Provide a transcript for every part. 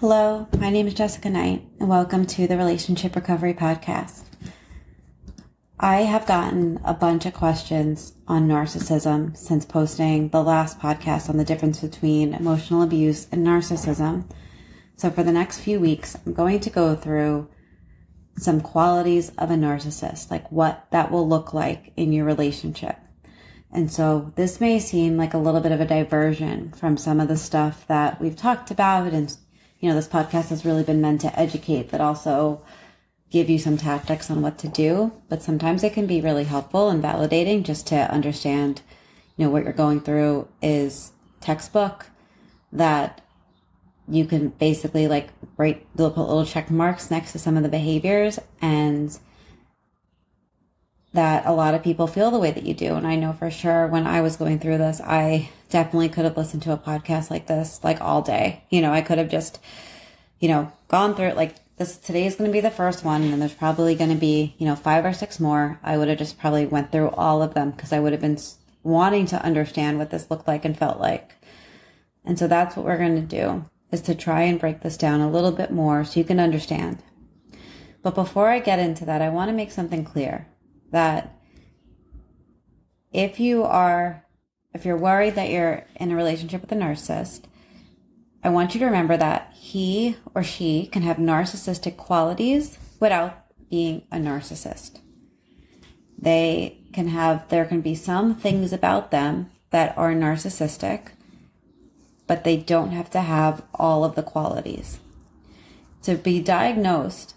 Hello, my name is Jessica Knight, and welcome to the Relationship Recovery Podcast. I have gotten a bunch of questions on narcissism since posting the last podcast on the difference between emotional abuse and narcissism. So for the next few weeks, I'm going to go through some qualities of a narcissist, like what that will look like in your relationship. And so this may seem like a little bit of a diversion from some of the stuff that we've talked about. And, this podcast has really been meant to educate, but also give you some tactics on what to do. But sometimes it can be really helpful and validating just to understand, what you're going through is textbook, that you can basically put little check marks next to some of the behaviors, and that a lot of people feel the way that you do. And I know for sure when I was going through this, I definitely could have listened to a podcast like this, all day. I could have just, gone through it this. Today is going to be the first one, and then there's probably going to be, 5 or 6 more. I would have just probably went through all of them because I would have been wanting to understand what this looked like and felt like. And so that's what we're going to do, is to try and break this down a little bit more so you can understand. But before I get into that, I want to make something clear. That if you're worried that you're in a relationship with a narcissist, I want you to remember that he or she can have narcissistic qualities without being a narcissist. There can be some things about them that are narcissistic, but they don't have to have all of the qualities. To be diagnosed,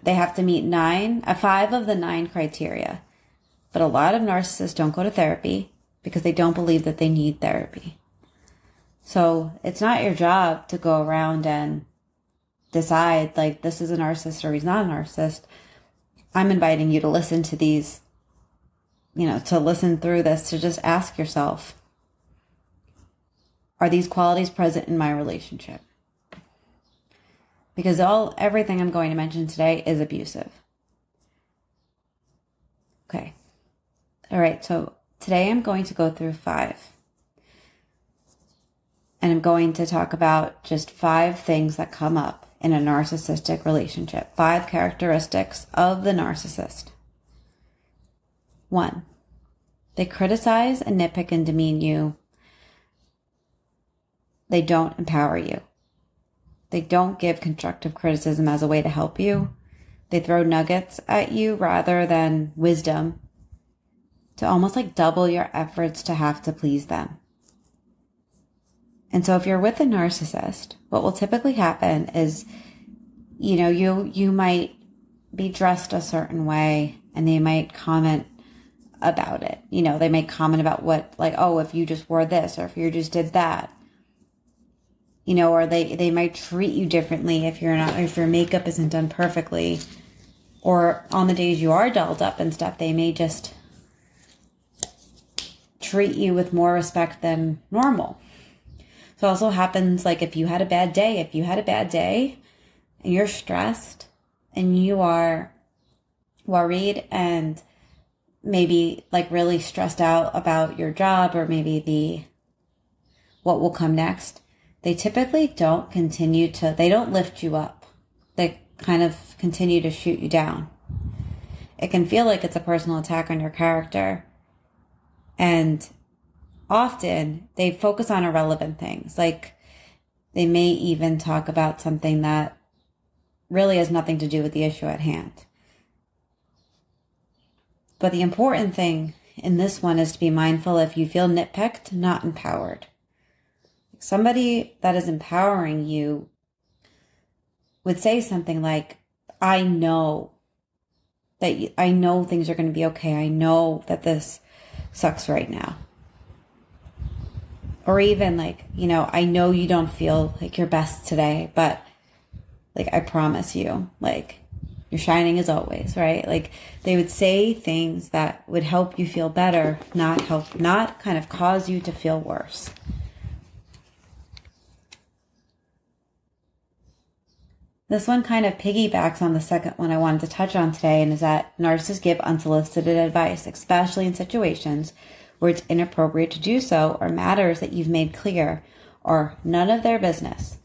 they have to meet 5 of the 9 criteria. But a lot of narcissists don't go to therapy because they don't believe that they need therapy. So it's not your job to go around and decide this is a narcissist or he's not a narcissist. I'm inviting you to listen to these, to listen through this, to just ask yourself, are these qualities present in my relationship? Because everything I'm going to mention today is abusive. Okay. All right. So today I'm going to go through 5. And I'm going to talk about just 5 things that come up in a narcissistic relationship. 5 characteristics of the narcissist. 1, they criticize and nitpick and demean you. They don't empower you. They don't give constructive criticism as a way to help you. They throw nuggets at you rather than wisdom to almost double your efforts to have to please them. And so if you're with a narcissist, what will typically happen is, you might be dressed a certain way and they might comment about it. They may comment about what, if you just wore this or if you just did that. Or they might treat you differently if your makeup isn't done perfectly, or on the days you are dolled up and stuff, they may just treat you with more respect than normal. So it also happens if you had a bad day and you're stressed and you are worried and maybe really stressed out about your job or maybe what will come next. They typically they don't lift you up. They kind of continue to shoot you down. It can feel like it's a personal attack on your character. And often they focus on irrelevant things. They may even talk about something that really has nothing to do with the issue at hand. But the important thing in this one is to be mindful if you feel nitpicked, not empowered. Somebody that is empowering you would say something like, I know things are going to be okay. I know that this sucks right now. Or even I know you don't feel like your best today, but I promise you, you're shining as always, right? They would say things that would help you feel better, not kind of cause you to feel worse. This one kind of piggybacks on the second one I wanted to touch on today, and is that narcissists give unsolicited advice, especially in situations where it's inappropriate to do so or matters that you've made clear are none of their business.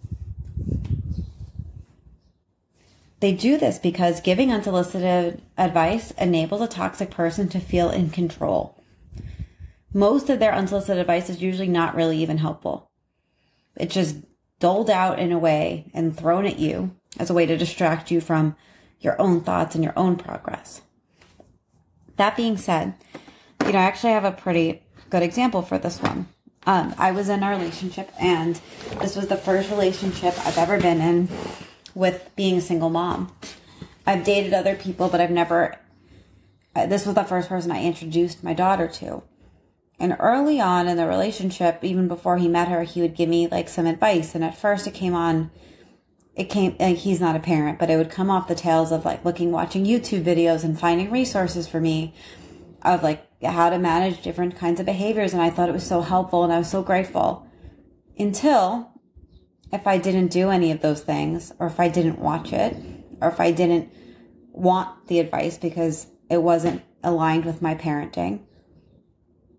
They do this because giving unsolicited advice enables a toxic person to feel in control. Most of their unsolicited advice is usually not really even helpful. It's just doled out in a way and thrown at you as a way to distract you from your own thoughts and your own progress. That being said, I actually have a pretty good example for this one. I was in a relationship, and this was the first relationship I've ever been in with being a single mom. I've dated other people, but this was the first person I introduced my daughter to. And early on in the relationship, even before he met her, he would give me like some advice. And at first he's not a parent, but it would come off the tails of like watching YouTube videos and finding resources for me of like how to manage different kinds of behaviors. And I thought it was so helpful, and I was so grateful, until if I didn't do any of those things, or if I didn't watch it, or if I didn't want the advice because it wasn't aligned with my parenting,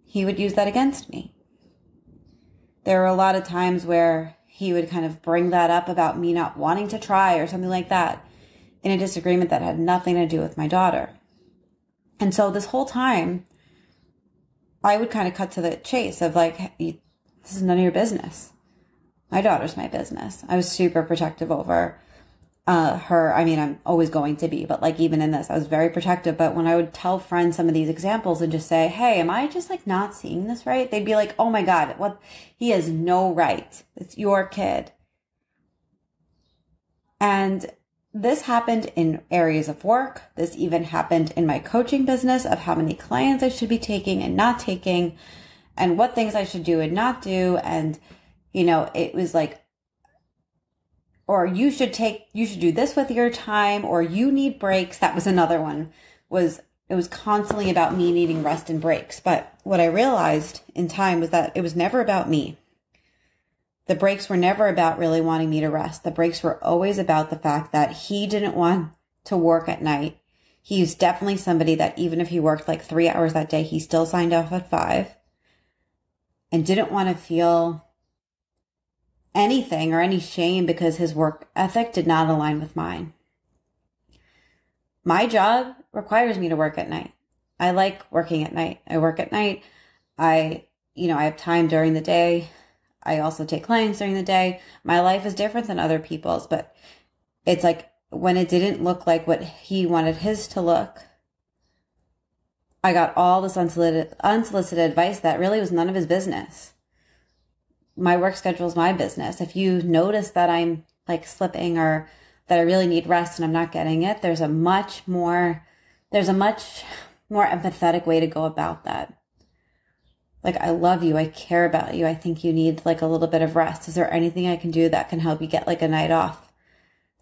he would use that against me. There were a lot of times where he would kind of bring that up about me not wanting to try or something like that in a disagreement that had nothing to do with my daughter. And so this whole time, I would kind of cut to the chase of like, this is none of your business. My daughter's my business. I was super protective over her. I mean, I'm always going to be, but like even in this, I was very protective. But when I would tell friends some of these examples and just say, hey, am I just like not seeing this right? They'd be like, oh my God, what? He has no right. It's your kid. And this happened in areas of work. This even happened in my coaching business of how many clients I should be taking and not taking, and what things I should do and not do. And, it was like, or you should do this with your time, or you need breaks. That was another one. It was constantly about me needing rest and breaks. But what I realized in time was that it was never about me. The breaks were never about really wanting me to rest. The breaks were always about the fact that he didn't want to work at night. He's definitely somebody that even if he worked like 3 hours that day, he still signed off at 5, and didn't want to feel anything or any shame because his work ethic did not align with mine. My job requires me to work at night. I like working at night. I work at night. I have time during the day. I also take clients during the day. My life is different than other people's, but it's like when it didn't look like what he wanted his to look, I got all this unsolicited advice that really was none of his business. My work schedule is my business. If you notice that I'm like slipping or that I really need rest and I'm not getting it, there's a much more empathetic way to go about that. Like, I love you. I care about you. I think you need like a little bit of rest. Is there anything I can do that can help you get like a night off?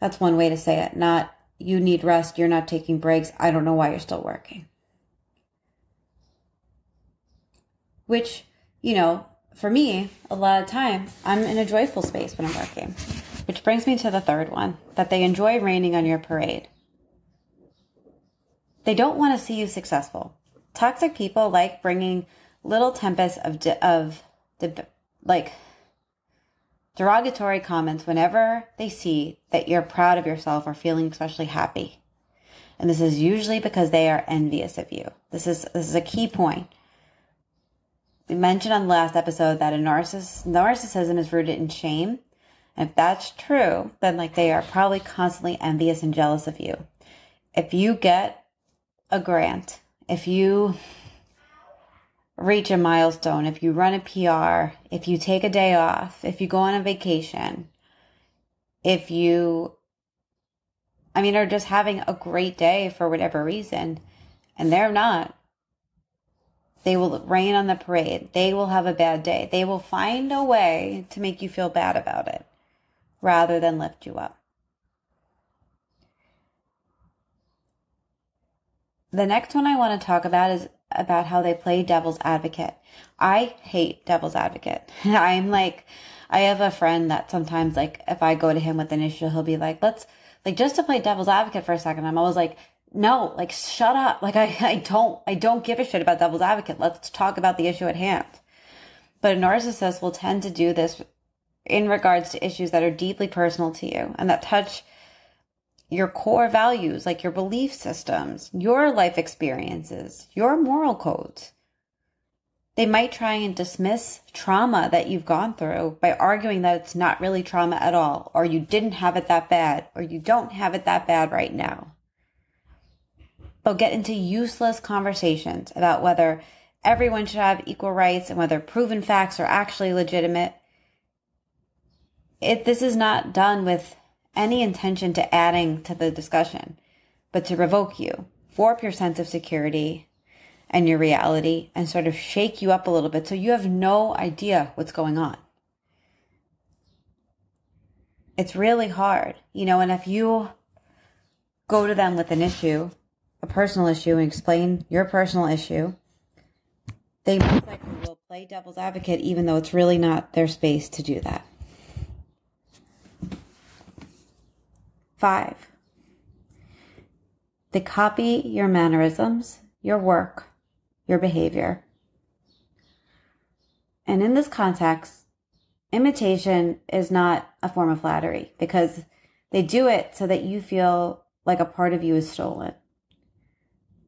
That's one way to say it. Not, you need rest. You're not taking breaks. I don't know why you're still working. Which, for me, a lot of time, I'm in a joyful space when I'm working. Which brings me to the third one, that they enjoy raining on your parade. They don't want to see you successful. Toxic people like bringing little tempests of derogatory comments whenever they see that you're proud of yourself or feeling especially happy. And this is usually because they are envious of you. This is a key point. We mentioned on the last episode that narcissism is rooted in shame. And if that's true, then like they are probably constantly envious and jealous of you. If you get a grant, if you reach a milestone, if you run a PR, if you take a day off, if you go on a vacation, if you, are just having a great day for whatever reason, and they're not, they will rain on the parade. They will have a bad day. They will find a way to make you feel bad about it rather than lift you up. The next one I want to talk about is about how they play devil's advocate. I hate devil's advocate. I have a friend that sometimes, like, if I go to him with an issue, he'll be like, let's, like, just to play devil's advocate for a second. I'm always like, no, like, shut up. Like, I don't give a shit about devil's advocate. Let's talk about the issue at hand. But a narcissist will tend to do this in regards to issues that are deeply personal to you and that touch your core values, like your belief systems, your life experiences, your moral codes. They might try and dismiss trauma that you've gone through by arguing that it's not really trauma at all, or you didn't have it that bad, or you don't have it that bad right now. They'll get into useless conversations about whether everyone should have equal rights and whether proven facts are actually legitimate. This is not done with any intention to adding to the discussion, but to revoke you, warp your sense of security and your reality, and sort of shake you up a little bit so you have no idea what's going on. It's really hard, and if you go to them with an issue, a personal issue, and explain your personal issue, they most likely will play devil's advocate even though it's really not their space to do that. 5, they copy your mannerisms, your work, your behavior. And in this context, imitation is not a form of flattery because they do it so that you feel like a part of you is stolen.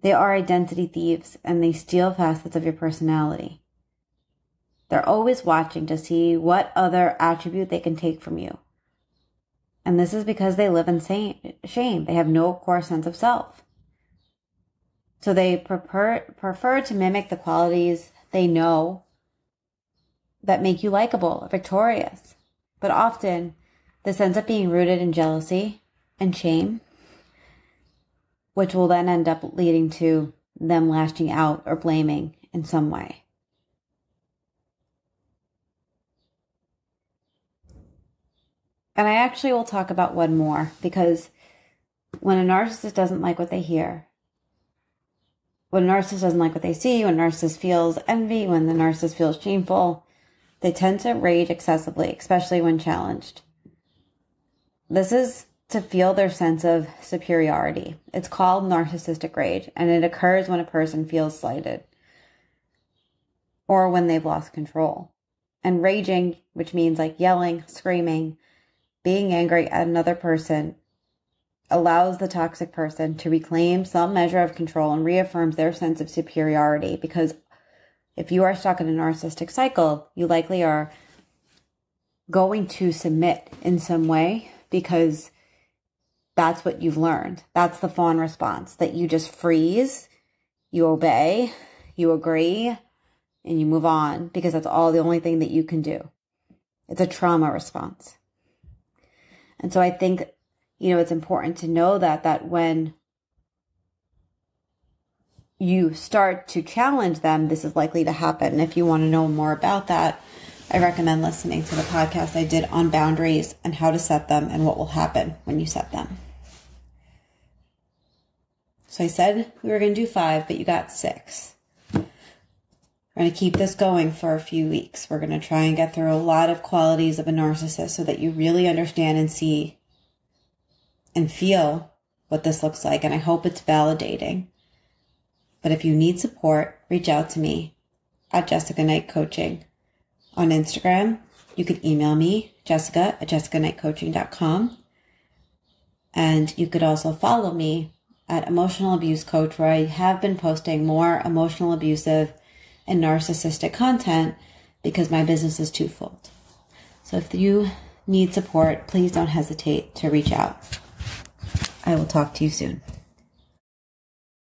They are identity thieves and they steal facets of your personality. They're always watching to see what other attribute they can take from you. And this is because they live in shame. They have no core sense of self. So they prefer to mimic the qualities they know that make you likable, victorious. But often, this ends up being rooted in jealousy and shame, which will then end up leading to them lashing out or blaming in some way. And I actually will talk about one more, because when a narcissist doesn't like what they hear, when a narcissist doesn't like what they see, when a narcissist feels envy, when the narcissist feels shameful, they tend to rage excessively, especially when challenged. This is to feel their sense of superiority. It's called narcissistic rage, and it occurs when a person feels slighted or when they've lost control. And raging, which means like yelling, screaming, being angry at another person, allows the toxic person to reclaim some measure of control and reaffirms their sense of superiority. Because if you are stuck in a narcissistic cycle, you likely are going to submit in some way because that's what you've learned. That's the fawn response, that you just freeze, you obey, you agree, and you move on because that's the only thing that you can do. It's a trauma response. And so I think, it's important to know that when you start to challenge them, this is likely to happen. And if you want to know more about that, I recommend listening to the podcast I did on boundaries and how to set them and what will happen when you set them. So I said we were going to do 5, but you got 6. We're going to keep this going for a few weeks. We're going to try and get through a lot of qualities of a narcissist so that you really understand and see and feel what this looks like. And I hope it's validating. But if you need support, reach out to me at Jessica Knight Coaching on Instagram. You could email me, jessica@jessicaknightcoaching.com. And you could also follow me at Emotional Abuse Coach, where I have been posting more emotional, abusive, and narcissistic content because my business is twofold. So if you need support, please don't hesitate to reach out. I will talk to you soon.